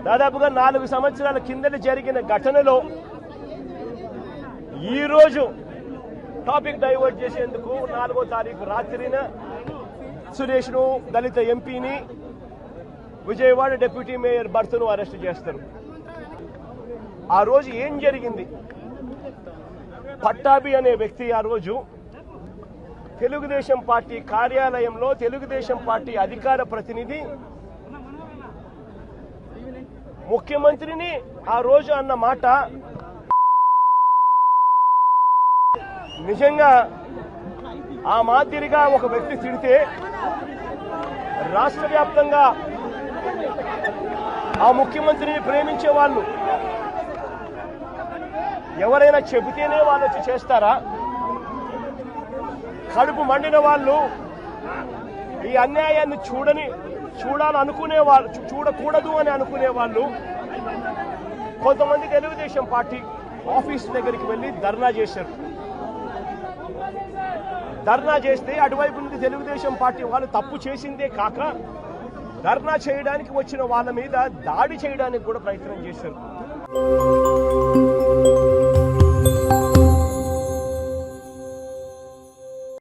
దాదాపుగా 4 సంవత్సరాల కిందట జరిగిన ఘటనలో ఈరోజు టాపిక్ డైవర్ట్ చేసేందుకు 4వ తారీఖు రాత్రిన సురేష్ను దళిత ఎంపీని విజయవాడ డిప్యూటీ మేయర్ భర్తను అరెస్ట్ చేస్తారు. ఆ రోజు ఏం జరిగింది? పట్టాభి అనే వ్యక్తి ఆ రోజు తెలుగుదేశం పార్టీ కార్యాలయంలో తెలుగుదేశం పార్టీ అధికార ప్రతినిధి ముఖ్యమంత్రిని ఆ రోజు అన్న మాట నిజంగా ఆ మాదిరిగా ఒక వ్యక్తి తిడితే రాష్ట్ర వ్యాప్తంగా ఆ ముఖ్యమంత్రిని ప్రేమించే వాళ్ళు ఎవరైనా చెబితేనే వాళ్ళు వచ్చి చేస్తారా? కడుపు మండిన వాళ్ళు ఈ అన్యాయాన్ని చూడాలనుకునే వాళ్ళు, చూడకూడదు అని అనుకునే వాళ్ళు కొంతమంది తెలుగుదేశం పార్టీ ఆఫీస్ దగ్గరికి వెళ్ళి ధర్నా చేశారు. ధర్నా చేస్తే అటువైపు నుండి తెలుగుదేశం పార్టీ వాళ్ళు తప్పు చేసిందే కాక ధర్నా చేయడానికి వచ్చిన వాళ్ళ మీద దాడి చేయడానికి కూడా ప్రయత్నం చేశారు.